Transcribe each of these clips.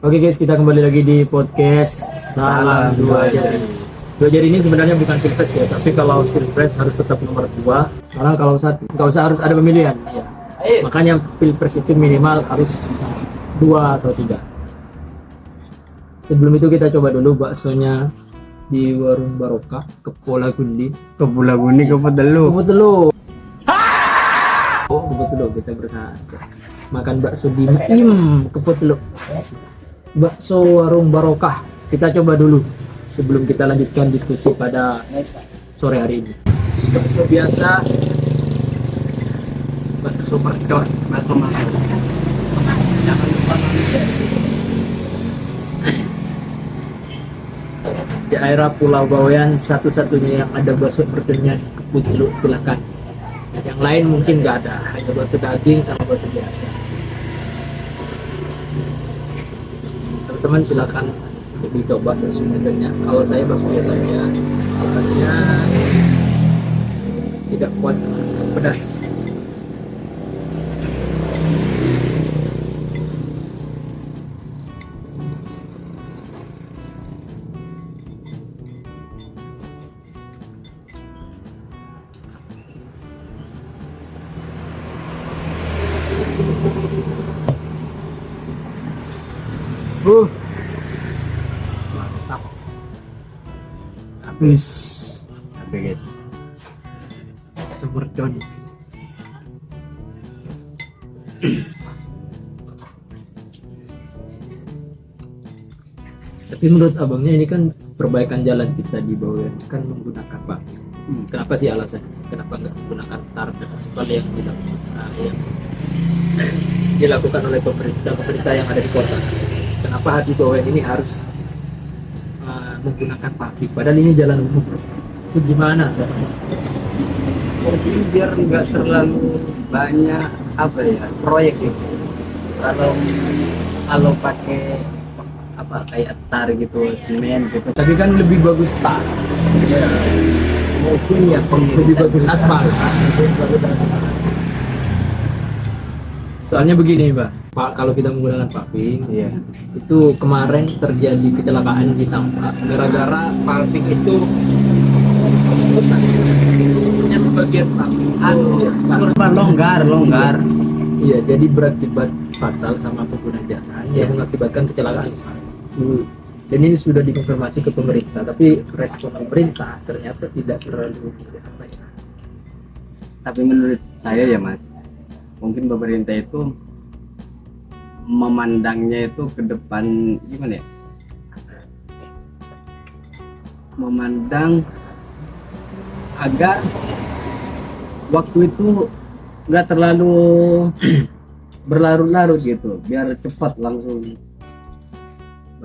Oke guys, kita kembali lagi di podcast Salam Dua Jari. Dua jari ini sebenarnya bukan pilpres ya, tapi kalau pilpres harus tetap nomor 2. Karena kalau nggak usah harus ada pemilihan. Ya. Makanya pilpres itu minimal harus 2 atau 3. Sebelum itu kita coba dulu baksonya di warung Barokah, Kepola Gundi. Kepula Gundi keput dulu. Keput dulu. Oh, keput dulu kita bersama. Makan bakso di keput dulu. Bakso warung Barokah. Kita coba dulu sebelum kita lanjutkan diskusi pada sore hari ini. Bakso biasa, bakso mercon, bakso mahal. Jangan lupa di daerah Pulau Bawean satu-satunya yang ada bakso merconnya Keput dulu, silakan. Yang lain mungkin nggak ada, hanya bakso daging sama bakso biasa. Teman-teman silakan untuk dicoba bakso merconnya. Kalau saya bakso biasanya soalnya tidak kuat pedas. Mantap. Habis. Oke guys. Sumber don. Tapi menurut abangnya ini kan perbaikan jalan kita di Bawean kan menggunakan paving. Kenapa sih alasannya? Kenapa nggak menggunakan tar dan aspal yang dilakukan oleh pemerintah yang ada di kota? Kenapa di Bawean ini harus menggunakan paving? Padahal ini jalan umum. Itu gimana? Mungkin biar nggak terlalu banyak proyek gitu. Kalau pakai kayak tar gitu, semen gitu. Tapi kan lebih bagus tar. Ya, mungkin ya Lebih bagus aspal. Soalnya begini, Pak, kalau kita menggunakan paving, Iya. itu kemarin terjadi kecelakaan di Tampak gara-gara paving itu punya sebagian paving longgar. Iya, jadi berakibat fatal sama pengguna jalan Iya. yang mengakibatkan kecelakaan. Dan ini sudah dikonfirmasi ke pemerintah, tapi respon pemerintah ternyata tidak terlalu Tapi menurut saya ya Mas, mungkin pemerintah itu memandangnya itu ke depan gimana ya? Memandang agar waktu itu nggak terlalu berlarut-larut gitu, biar cepat langsung.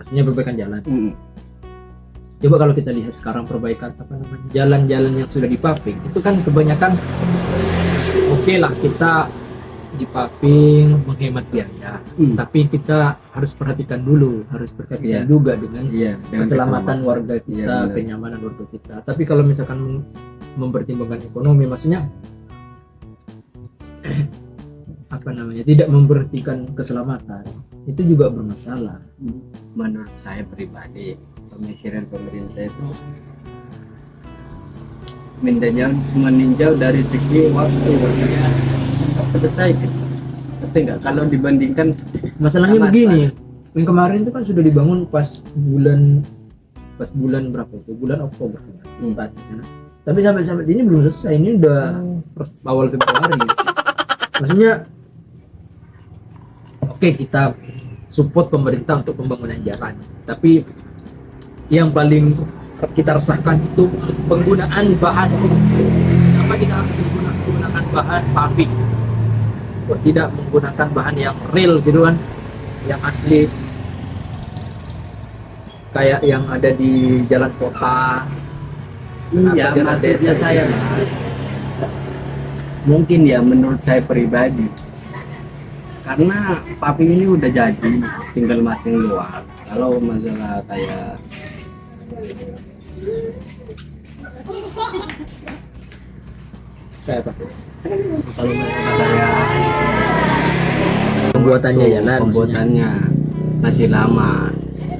maksudnya perbaikan jalan. Coba kalau kita lihat sekarang perbaikan jalan-jalan yang sudah dipaving itu kan kebanyakan oke lah kita dipaving menghemat biaya, tapi kita harus perhatikan dulu, harus perhatikan juga dengan keselamatan warga kita, kenyamanan warga kita. Tapi kalau misalkan mempertimbangkan ekonomi, maksudnya tidak memperhatikan keselamatan, itu juga bermasalah. Menurut saya pribadi, pemikiran pemerintah itu meninjau dari segi waktu selesai gitu. Tapi enggak kalau dibandingkan Masalahnya begini, yang kemarin itu kan sudah dibangun pas bulan berapa itu? Bulan Oktober kan. Tapi sampai ini belum selesai. Ini udah awal Februari. Maksudnya oke, kita support pemerintah untuk pembangunan jalan, tapi yang paling kita resahkan itu penggunaan bahan. Kenapa kita harus menggunakan bahan paving? Kok tidak menggunakan bahan yang real gitu kan, yang asli, kayak yang ada di jalan kota. ya maksudnya saya mungkin ya menurut saya pribadi, karena paving ini udah jadi, tinggal masing doang. Kalau masalah kayak Kayak apa? kalau masalah kayak Pembuatannya jalan, pembuatannya masih lama.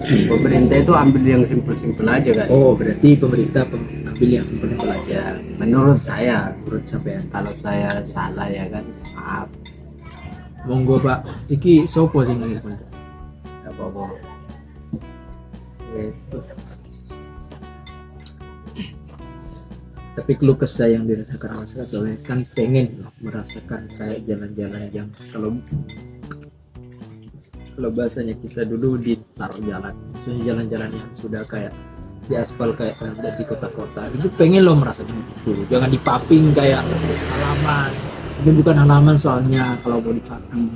Pemerintah itu ambil yang simpel-simpel aja kan. Oh, berarti pemerintah ambil yang simpel-simpel aja. Menurut saya, Menurut sampean. kalau saya salah ya kan, maaf. Monggo Pak, iki sopo sing ngene? Gak apa-apa. Yes. Tapi keluh kesah yang dirasakan masyarakat soalnya kan pengen loh merasakan kayak jalan-jalan yang kalau bahasanya kita dulu ditaruh jalan, maksudnya jalan-jalan yang sudah kayak di aspal kayak ada di kota-kota itu pengen lo merasakan itu, jangan dipaping kayak halaman, itu bukan halaman soalnya kalau mau dipaping.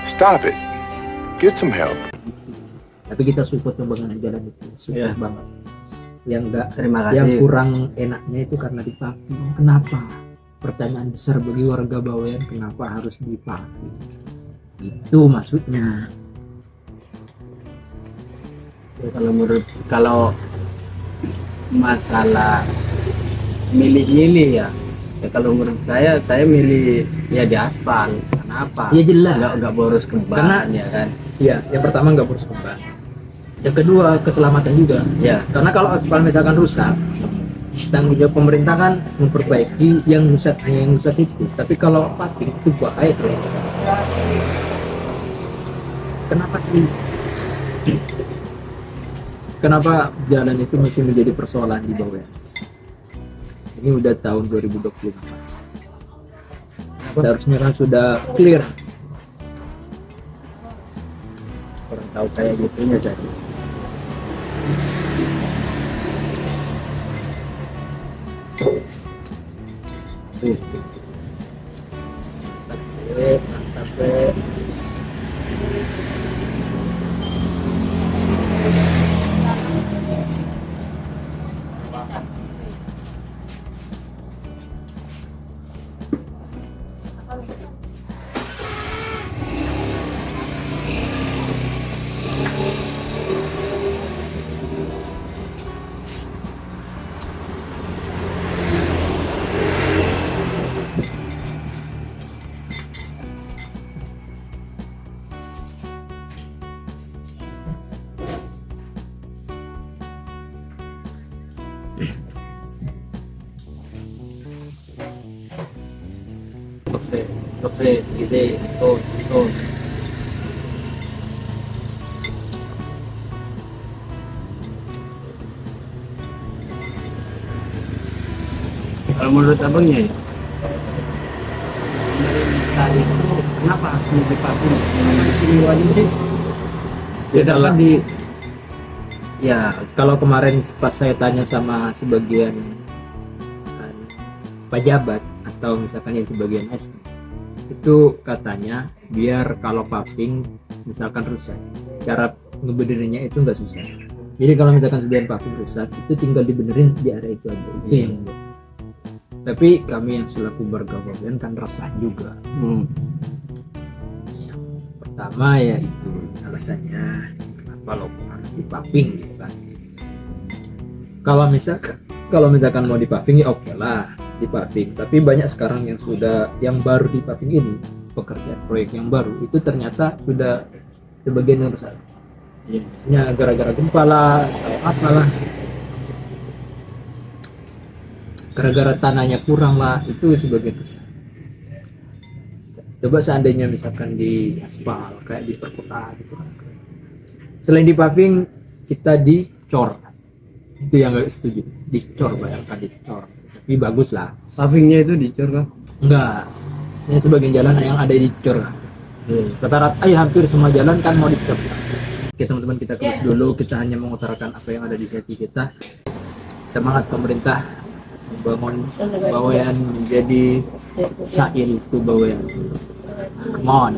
Stop it. Get some help. Tapi kita support pembangunan jalan itu, support Iya. banget. Yang enggak, Terima yang kasih. kurang enaknya itu karena dipaping. Kenapa? Pertanyaan besar bagi warga Bawean, kenapa harus dipaping? Itu maksudnya. Ya, kalau masalah milih-milih ya, kalau menurut saya milih ya di aspal. Kenapa? Ya jelas. Nggak boros kembang Karena ya kan. Iya, yang pertama nggak boros kembang. Yang kedua keselamatan juga. Ya, Karena kalau aspal misalkan rusak, tanggung jawab pemerintah kan memperbaiki yang rusak, hanya yang rusak itu. Tapi kalau pabrik itu bahaya terus. Kenapa sih? Kenapa jalan itu masih menjadi persoalan di bawah? Ini udah tahun 2024. Seharusnya kan sudah clear. orang tahu kayak gitunya jadi. Mantap, Be. Oke, ide tuh. Kalau menurut abangnya ya, pemerintah itu kenapa harus dipatuhi? Pilih wajib sih. Ya, Tidak kalau- di ya Kalau kemarin pas saya tanya sama sebagian pejabat atau misalkan yang sebagian S, itu katanya biar kalau paving misalkan rusak, cara ngebenerinnya itu nggak susah. Jadi kalau misalkan sebagian paving rusak itu tinggal dibenerin di area itu aja. Itu yang enggak. Tapi kami yang selaku warga Bawean kan resah juga. Yang pertama ya itu alasannya kenapa logo harus dipaving gitu kan. Kalau misalkan mau dipaving ya oke lah dipaving, tapi banyak sekarang yang baru dipaving ini pekerjaan proyek yang baru itu ternyata sudah sebagian yang rusak. Ya gara-gara gempa lah atau apalah, gara-gara tanahnya kurang lah, itu sebagian rusak. Coba seandainya misalkan di aspal kayak di perkotaan gitu kan, selain di paving kita dicor, itu yang nggak setuju. Dicor, bayangkan dicor, tapi bagus lah. pavingnya itu dicor kan? Enggak, saya sebagian jalan yang ada dicor kan. Rata-rata hampir semua jalan kan mau dicor. Oke teman-teman, kita close dulu. Kita hanya mengutarakan apa yang ada di hati kita. Semangat pemerintah membangun Bawean menjadi Sail itu Bawean. Come on.